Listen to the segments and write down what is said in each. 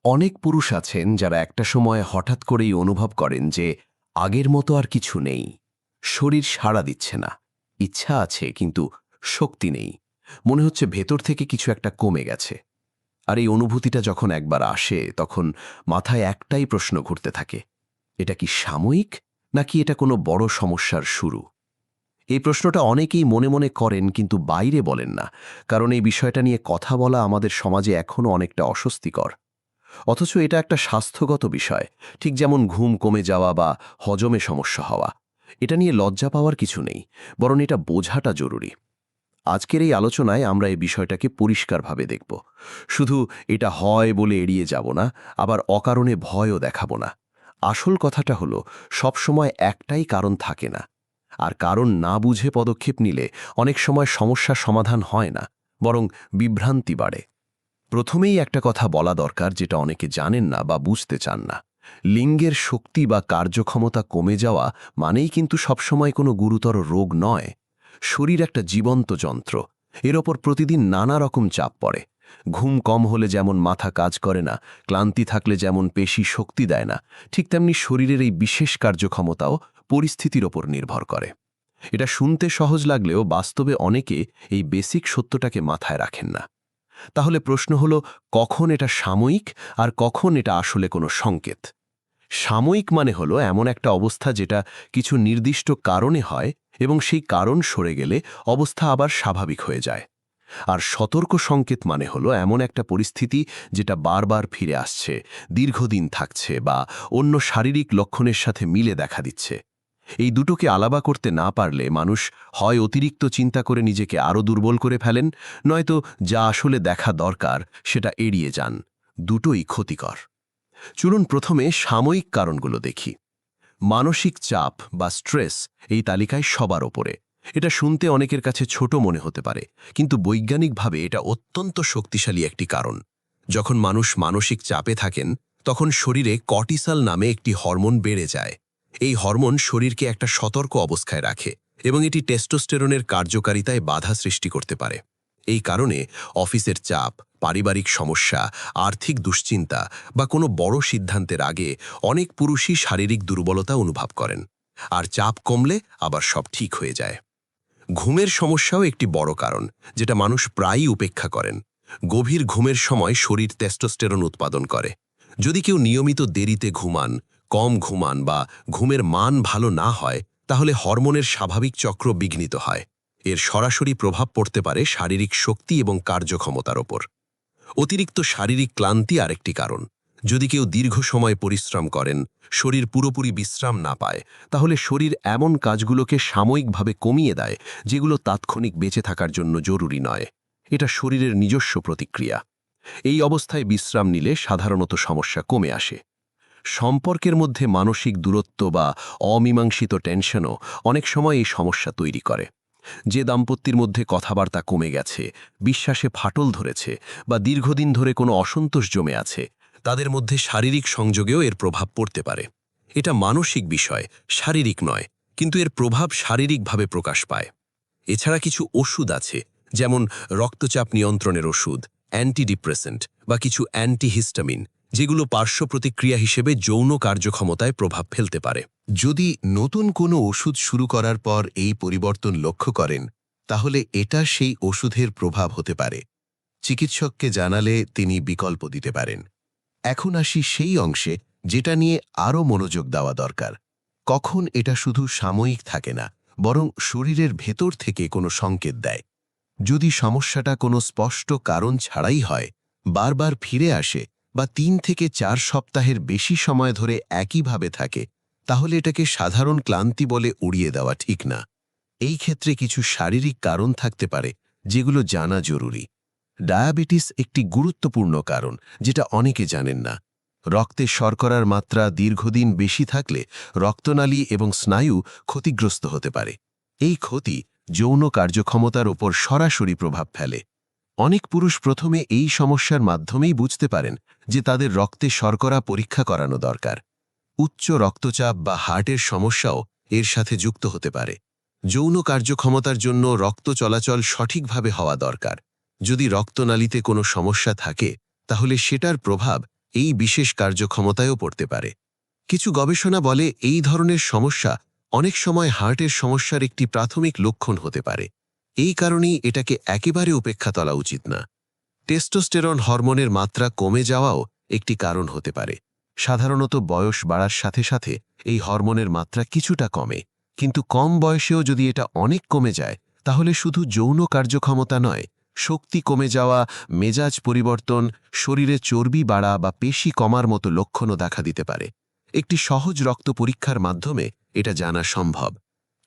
অনেক পুরুষ আছেন যারা একটা সময় হঠাৎ করেই অনুভব করেন যে আগের মতো আর কিছু নেই। শরীর সাড়া দিচ্ছে না, ইচ্ছা আছে কিন্তু শক্তি নেই। মনে হচ্ছে ভেতর থেকে কিছু একটা কমে গেছে। আর এই অনুভূতিটা যখন একবার আসে তখন মাথায় একটাই প্রশ্ন ঘুরতে থাকে, এটা কি সাময়িক নাকি এটা কোনো বড় সমস্যার শুরু? এই প্রশ্নটা অনেকেই মনে মনে করেন কিন্তু বাইরে বলেন না, কারণ এই বিষয়টা নিয়ে কথা বলা আমাদের সমাজে এখনও অনেকটা অস্বস্তিকর। অথচ এটা একটা স্বাস্থ্যগত বিষয়, ঠিক যেমন ঘুম কমে যাওয়া বা হজমে সমস্যা হওয়া। এটা নিয়ে লজ্জা পাওয়ার কিছু নেই, বরং এটা বোঝাটা জরুরি। আজকের এই আলোচনায় আমরা এই বিষয়টাকে পরিষ্কারভাবে দেখব। শুধু এটা হয় বলে এড়িয়ে যাব না, আবার অকারণে ভয়ও দেখাবো না। আসল কথাটা হলো, সবসময় একটাই কারণ থাকে না। আর কারণ না বুঝে পদক্ষেপ নিলে অনেক সময় সমস্যার সমাধান হয় না, বরং বিভ্রান্তি বাড়ে। প্রথমেই একটা কথা বলা দরকার, যেটা অনেকে জানেন না বা বুঝতে চান না। লিঙ্গের শক্তি বা কার্যক্ষমতা কমে যাওয়া মানেই কিন্তু সবসময় কোনো গুরুতর রোগ নয়। শরীর একটা জীবন্ত যন্ত্র, এর ওপর প্রতিদিন নানা রকম চাপ পড়ে। ঘুম কম হলে যেমন মাথা কাজ করে না, ক্লান্তি থাকলে যেমন পেশি শক্তি দেয় না, ঠিক তেমনি শরীরের এই বিশেষ কার্যক্ষমতাও পরিস্থিতির ওপর নির্ভর করে। এটা শুনতে সহজ লাগলেও বাস্তবে অনেকে এই বেসিক সত্যটাকে মাথায় রাখেন না। তাহলে প্রশ্ন হলো, কখন এটা সাময়িক আর কখন এটা আসলে কোনো সংকেত? সাময়িক মানে হলো এমন একটা অবস্থা যেটা কিছু নির্দিষ্ট কারণে হয় এবং সেই কারণ সরে গেলে অবস্থা আবার স্বাভাবিক হয়ে যায়। আর সতর্ক সংকেত মানে হলো এমন একটা পরিস্থিতি যেটা বারবার ফিরে আসছে, দীর্ঘদিন থাকছে বা অন্য শারীরিক লক্ষণের সাথে মিলে দেখা দিচ্ছে। এই দুটোকে আলাদা করতে না পারলে মানুষ হয় অতিরিক্ত চিন্তা করে নিজেকে আরও দুর্বল করে ফেলেন, নয়তো যা আসলে দেখা দরকার সেটা এড়িয়ে যান। দুটোই ক্ষতিকর। চলুন প্রথমে সাময়িক কারণগুলো দেখি। মানসিক চাপ বা স্ট্রেস এই তালিকায় সবার ওপরে। এটা শুনতে অনেকের কাছে ছোট মনে হতে পারে, কিন্তু বৈজ্ঞানিকভাবে এটা অত্যন্ত শক্তিশালী একটি কারণ। যখন মানুষ মানসিক চাপে থাকেন, তখন শরীরে কর্টিসল নামে একটি হরমোন বেড়ে যায়। এই হরমোন শরীরকে একটা সতর্ক অবস্থায় রাখে এবং এটি টেস্টোস্টেরনের কার্যকারিতায় বাধা সৃষ্টি করতে পারে। এই কারণে অফিসের চাপ, পারিবারিক সমস্যা, আর্থিক দুশ্চিন্তা বা কোনো বড় সিদ্ধান্তের আগে অনেক পুরুষই শারীরিক দুর্বলতা অনুভব করেন। আর চাপ কমলে আবার সব ঠিক হয়ে যায়। ঘুমের সমস্যাও একটি বড় কারণ, যেটা মানুষ প্রায়ই উপেক্ষা করেন। গভীর ঘুমের সময় শরীর টেস্টোস্টেরন উৎপাদন করে। যদি কেউ নিয়মিত দেরিতে ঘুমান, কম ঘুমান বা ঘুমের মান ভালো না হয়, তাহলে হরমোনের স্বাভাবিক চক্র বিঘ্নিত হয়। এর সরাসরি প্রভাব পড়তে পারে শারীরিক শক্তি এবং কার্যক্ষমতার ওপর। অতিরিক্ত শারীরিক ক্লান্তি আরেকটি কারণ। যদি কেউ দীর্ঘ সময় পরিশ্রম করেন, শরীর পুরোপুরি বিশ্রাম না পায়, তাহলে শরীর এমন কাজগুলোকে সাময়িকভাবে কমিয়ে দেয় যেগুলো তাৎক্ষণিক বেঁচে থাকার জন্য জরুরি নয়। এটা শরীরের নিজস্ব প্রতিক্রিয়া। এই অবস্থায় বিশ্রাম নিলে সাধারণত সমস্যা কমে আসে। সম্পর্কের মধ্যে মানসিক দূরত্ব বা অমীমাংসিত টেনশনও অনেক সময় এই সমস্যা তৈরি করে। যে দাম্পত্যের মধ্যে কথাবার্তা কমে গেছে, বিশ্বাসে ফাটল ধরেছে বা দীর্ঘদিন ধরে কোনো অসন্তোষ জমে আছে, তাদের মধ্যে শারীরিক সংযোগেও এর প্রভাব পড়তে পারে। এটা মানসিক বিষয়, শারীরিক নয়, কিন্তু এর প্রভাব শারীরিকভাবে প্রকাশ পায়। এছাড়া কিছু ওষুধ আছে, যেমন রক্তচাপ নিয়ন্ত্রণের ওষুধ, অ্যান্টিডিপ্রেসেন্ট বা কিছু অ্যান্টিহিস্টামিন, যেগুলো পার্শ্ব প্রতিক্রিয়া হিসেবে যৌন কার্যক্ষমতায় প্রভাব ফেলতে পারে। যদি নতুন কোনো ওষুধ শুরু করার পর এই পরিবর্তন লক্ষ্য করেন, তাহলে এটা সেই ওষুধের প্রভাব হতে পারে। চিকিৎসককে জানালে তিনি বিকল্প দিতে পারেন। এখন আসি সেই অংশে যেটা নিয়ে আরও মনোযোগ দেওয়া দরকার। কখন এটা শুধু সাময়িক থাকে না, বরং শরীরের ভেতর থেকে কোনো সংকেত দেয়। যদি সমস্যাটা কোনো স্পষ্ট কারণ ছাড়াই হয়, বারবার ফিরে আসে বা ৩ থেকে ৪ সপ্তাহের বেশি সময় ধরে একইভাবে থাকে, তাহলে এটাকে সাধারণ ক্লান্তি বলে উড়িয়ে দেওয়া ঠিক না। এই ক্ষেত্রে কিছু শারীরিক কারণ থাকতে পারে, যেগুলো জানা জরুরি। ডায়াবেটিস একটি গুরুত্বপূর্ণ কারণ, যেটা অনেকে জানেন না। রক্তে শর্করার মাত্রা দীর্ঘদিন বেশি থাকলে রক্তনালী এবং স্নায়ু ক্ষতিগ্রস্ত হতে পারে। এই ক্ষতি যৌন কার্যক্ষমতার ওপর সরাসরি প্রভাব ফেলে। অনেক পুরুষ প্রথমে এই সমস্যার মাধ্যমেই বুঝতে পারেন যে তাদের রক্তে শর্করা পরীক্ষা করানো দরকার। উচ্চ রক্তচাপ বা হার্টের সমস্যাও এর সাথে যুক্ত হতে পারে। যৌন কার্যক্ষমতার জন্য রক্ত চলাচল সঠিকভাবে হওয়া দরকার। যদি রক্তনালীতে কোনো সমস্যা থাকে, তাহলে সেটার প্রভাব এই বিশেষ কার্যক্ষমতায়ও পড়তে পারে। কিছু গবেষণা বলে এই ধরনের সমস্যা অনেক সময় হার্টের সমস্যার একটি প্রাথমিক লক্ষণ হতে পারে। এই কারণেই এটাকে একেবারে উপেক্ষা করা উচিত না। টেস্টোস্টেরন হরমোনের মাত্রা কমে যাওয়াও একটি কারণ হতে পারে। সাধারণত বয়স বাড়ার সাথে সাথে এই হরমোনের মাত্রা কিছুটা কমে, কিন্তু কম বয়সেও যদি এটা অনেক কমে যায় তাহলে শুধু যৌন কার্যক্ষমতা নয়, শক্তি কমে যাওয়া, মেজাজ পরিবর্তন, শরীরে চর্বি বাড়া বা পেশি কমার মতো লক্ষণও দেখা দিতে পারে। একটি সহজ রক্ত পরীক্ষার মাধ্যমে এটা জানা সম্ভব।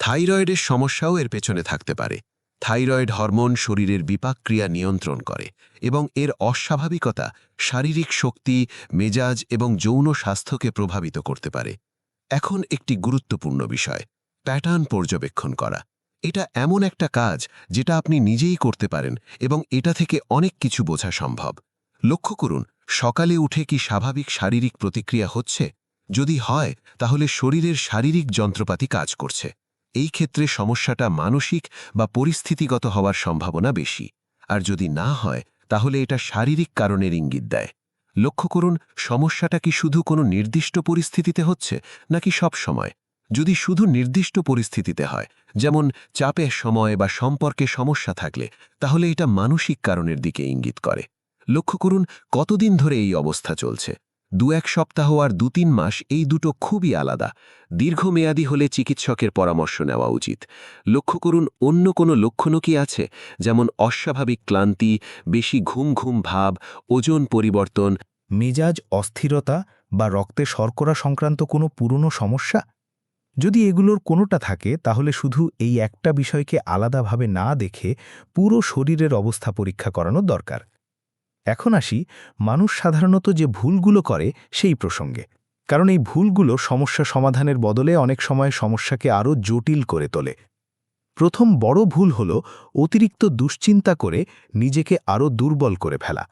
থাইরয়েডের সমস্যাও এর পেছনে থাকতে পারে। থাইরয়েড হরমোন শরীরের বিপাক ক্রিয়া নিয়ন্ত্রণ করে এবং এর অস্বাভাবিকতা শারীরিক শক্তি, মেজাজ এবং যৌন স্বাস্থ্যকে প্রভাবিত করতে পারে। এখন একটি গুরুত্বপূর্ণ বিষয়, প্যাটার্ন পর্যবেক্ষণ করা। এটা এমন একটা কাজ যেটা আপনি নিজেই করতে পারেন এবং এটা থেকে অনেক কিছু বোঝা সম্ভব। লক্ষ্য করুন, সকালে উঠে কি স্বাভাবিক শারীরিক প্রতিক্রিয়া হচ্ছে? যদি হয় তাহলে শরীরের শারীরিক যন্ত্রপাতি কাজ করছে। এই ক্ষেত্রে সমস্যাটা মানসিক বা পরিস্থিতিগত হওয়ার সম্ভাবনা বেশি। আর যদি না হয় তাহলে এটা শারীরিক কারণের ইঙ্গিত দেয়। লক্ষ্য করুন, সমস্যাটা কি শুধু কোনো নির্দিষ্ট পরিস্থিতিতে হচ্ছে নাকি সব সময়। যদি শুধু নির্দিষ্ট পরিস্থিতিতে হয়, যেমন চাপের সময় বা সম্পর্কে সমস্যা থাকলে, তাহলে এটা মানসিক কারণের দিকে ইঙ্গিত করে। লক্ষ্য করুন কতদিন ধরে এই অবস্থা চলছে। 2-1 সপ্তাহ আর 2-3 মাস, এই দুটো খুবই আলাদা। দীর্ঘমেয়াদী হলে চিকিৎসকের পরামর্শ নেওয়া উচিত। লক্ষ্য করুন অন্য কোনো লক্ষণও কি আছে, যেমন অস্বাভাবিক ক্লান্তি, বেশি ঘুম ঘুম ভাব, ওজন পরিবর্তন, মেজাজ অস্থিরতা বা রক্তে শর্করা সংক্রান্ত কোনো পুরনো সমস্যা। যদি এগুলোর কোনোটা থাকে তাহলে শুধু এই একটা বিষয়কে আলাদাভাবে না দেখে পুরো শরীরের অবস্থা পরীক্ষা করানো দরকার। এখন আসি মানুষ সাধারণত যে ভুলগুলো করে সেই প্রসঙ্গে, কারণ এই ভুলগুলো সমস্যা সমাধানের বদলে অনেক সময় সমস্যাকে আরও জটিল করে তোলে। প্রথম বড় ভুল হল অতিরিক্ত দুশ্চিন্তা করে নিজেকে আরও দুর্বল করে ফেলা।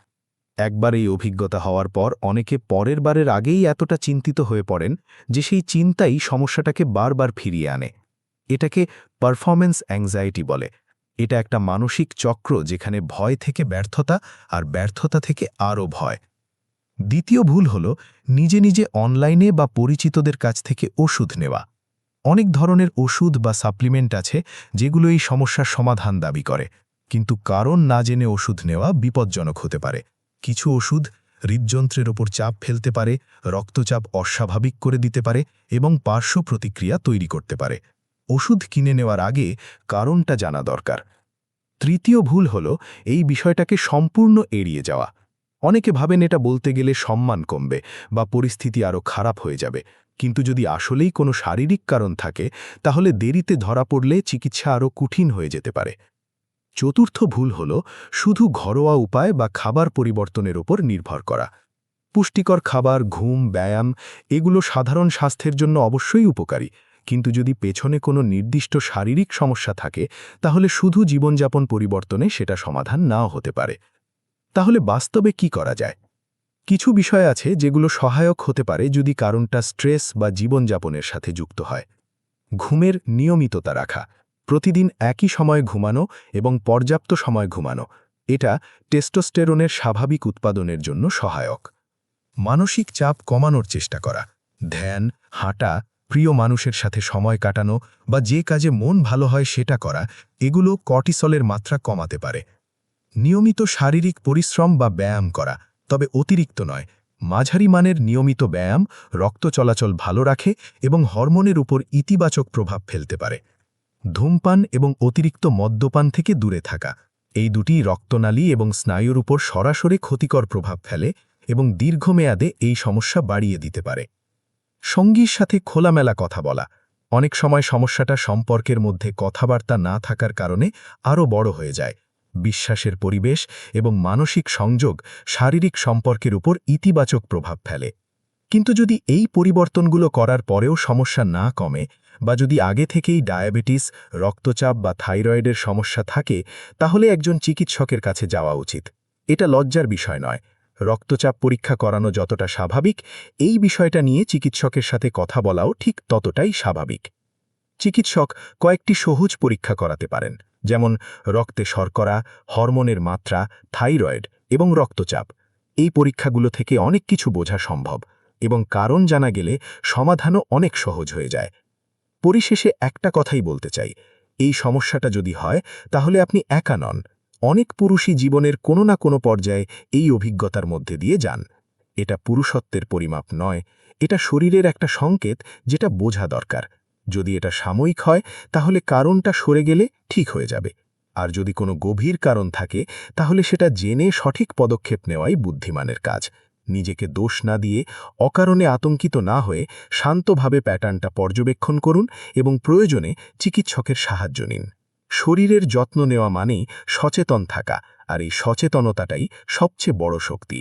একবার এই অভিজ্ঞতা হওয়ার পর অনেকে পরের বারের আগেই এতটা চিন্তিত হয়ে পড়েন যে সেই চিন্তাই সমস্যাটাকে বারবার ফিরিয়ে আনে। এটাকে পারফরম্যান্স অ্যাংজাইটি বলে। এটা একটা মানসিক চক্র যেখানে ভয় থেকে ব্যর্থতা আর ব্যর্থতা থেকে আরও ভয়। দ্বিতীয় ভুল হল নিজে নিজে অনলাইনে বা পরিচিতদের কাছ থেকে ওষুধ নেওয়া। অনেক ধরনের ওষুধ বা সাপ্লিমেন্ট আছে যেগুলো এই সমস্যার সমাধান দাবি করে, কিন্তু কারণ না জেনে ওষুধ নেওয়া বিপজ্জনক হতে পারে। কিছু ওষুধ হৃদযন্ত্রের ওপর চাপ ফেলতে পারে, রক্তচাপ অস্বাভাবিক করে দিতে পারে এবং পার্শ্ব প্রতিক্রিয়া তৈরি করতে পারে। ওষুধ কিনে নেওয়ার আগে কারণটা জানা দরকার। তৃতীয় ভুল হল এই বিষয়টাকে সম্পূর্ণ এড়িয়ে যাওয়া। অনেকে ভাবেন এটা বলতে গেলে সম্মান কমবে বা পরিস্থিতি আরও খারাপ হয়ে যাবে, কিন্তু যদি আসলেই কোনো শারীরিক কারণ থাকে তাহলে দেরিতে ধরা পড়লে চিকিৎসা আরও কঠিন হয়ে যেতে পারে। চতুর্থ ভুল হল শুধু ঘরোয়া উপায় বা খাবার পরিবর্তনের উপর নির্ভর করা। পুষ্টিকর খাবার, ঘুম, ব্যায়াম এগুলো সাধারণ স্বাস্থ্যের জন্য অবশ্যই উপকারী, কিন্তু যদি পেছনে কোনো নির্দিষ্ট শারীরিক সমস্যা থাকে তাহলে শুধু জীবনযাপন পরিবর্তনে সেটা সমাধান নাও হতে পারে। তাহলে বাস্তবে কি করা যায়? কিছু বিষয় আছে যেগুলো সহায়ক হতে পারে যদি কারণটা স্ট্রেস বা জীবনযাপনের সাথে যুক্ত হয়। ঘুমের নিয়মিততা রাখা, প্রতিদিন একই সময়ে ঘুমানো এবং পর্যাপ্ত সময় ঘুমানো, এটা টেস্টোস্টেরনের স্বাভাবিক উৎপাদনের জন্য সহায়ক। মানসিক চাপ কমানোর চেষ্টা করা, ধ্যান, হাঁটা, প্রিয় মানুষের সাথে সময় কাটানো বা যে কাজে মন ভালো হয় সেটা করা, এগুলো কর্টিসলের মাত্রা কমাতে পারে। নিয়মিত শারীরিক পরিশ্রম বা ব্যায়াম করা, তবে অতিরিক্ত নয়। মাঝারি মানের নিয়মিত ব্যায়াম রক্ত চলাচল ভালো রাখে এবং হরমোনের উপর ইতিবাচক প্রভাব ফেলতে পারে। ধূমপান এবং অতিরিক্ত মদ্যপান থেকে দূরে থাকা, এই দুটি রক্তনালী এবং স্নায়ুর উপর সরাসরি ক্ষতিকর প্রভাব ফেলে এবং দীর্ঘমেয়াদে এই সমস্যা বাড়িয়ে দিতে পারে। সঙ্গীর সাথে খোলামেলা কথা বলা, অনেক সময় সমস্যাটা সম্পর্কের মধ্যে কথাবার্তা না থাকার কারণে আরও বড় হয়ে যায়। বিশ্বাসের পরিবেশ এবং মানসিক সংযোগ শারীরিক সম্পর্কের উপর ইতিবাচক প্রভাব ফেলে। কিন্তু যদি এই পরিবর্তনগুলো করার পরেও সমস্যা না কমে বা যদি আগে থেকেই ডায়াবেটিস, রক্তচাপ বা থাইরয়েডের সমস্যা থাকে, তাহলে একজন চিকিৎসকের কাছে যাওয়া উচিত। এটা লজ্জার বিষয় নয়। রক্তচাপ পরীক্ষা করানো যতটা স্বাভাবিক, এই বিষয়টা নিয়ে চিকিৎসকের সাথে কথা বলাও ঠিক ততটাই স্বাভাবিক। চিকিৎসক কয়েকটি সহজ পরীক্ষা করাতে পারেন, যেমন রক্তে শর্করা, হরমোনের মাত্রা, থাইরয়েড এবং রক্তচাপ। এই পরীক্ষাগুলো থেকে অনেক কিছু বোঝা সম্ভব এবং কারণ জানা গেলে সমাধানও অনেক সহজ হয়ে যায়। পরিশেষে একটা কথাই বলতে চাই, এই সমস্যাটা যদি হয় তাহলে আপনি একা নন। অনেক পুরুষই জীবনের কোনো না কোনো পর্যায়ে এই অভিজ্ঞতার মধ্যে দিয়ে যান। এটা পুরুষত্বের পরিমাপ নয়, এটা শরীরের একটা সংকেত যেটা বোঝা দরকার। যদি এটা সাময়িক হয় তাহলে কারণটা সরে গেলে ঠিক হয়ে যাবে, আর যদি কোনো গভীর কারণ থাকে তাহলে সেটা জেনে সঠিক পদক্ষেপ নেওয়াই বুদ্ধিমানের কাজ। নিজেকে দোষ না দিয়ে, অকারণে আতঙ্কিত না হয়ে শান্তভাবে প্যাটার্নটা পর্যবেক্ষণ করুন এবং প্রয়োজনে চিকিৎসকের সাহায্য নিন। শরীরের যত্ন নেওয়া মানেই সচেতন থাকা, আর এই সচেতনতাটাই সবচেয়ে বড় শক্তি।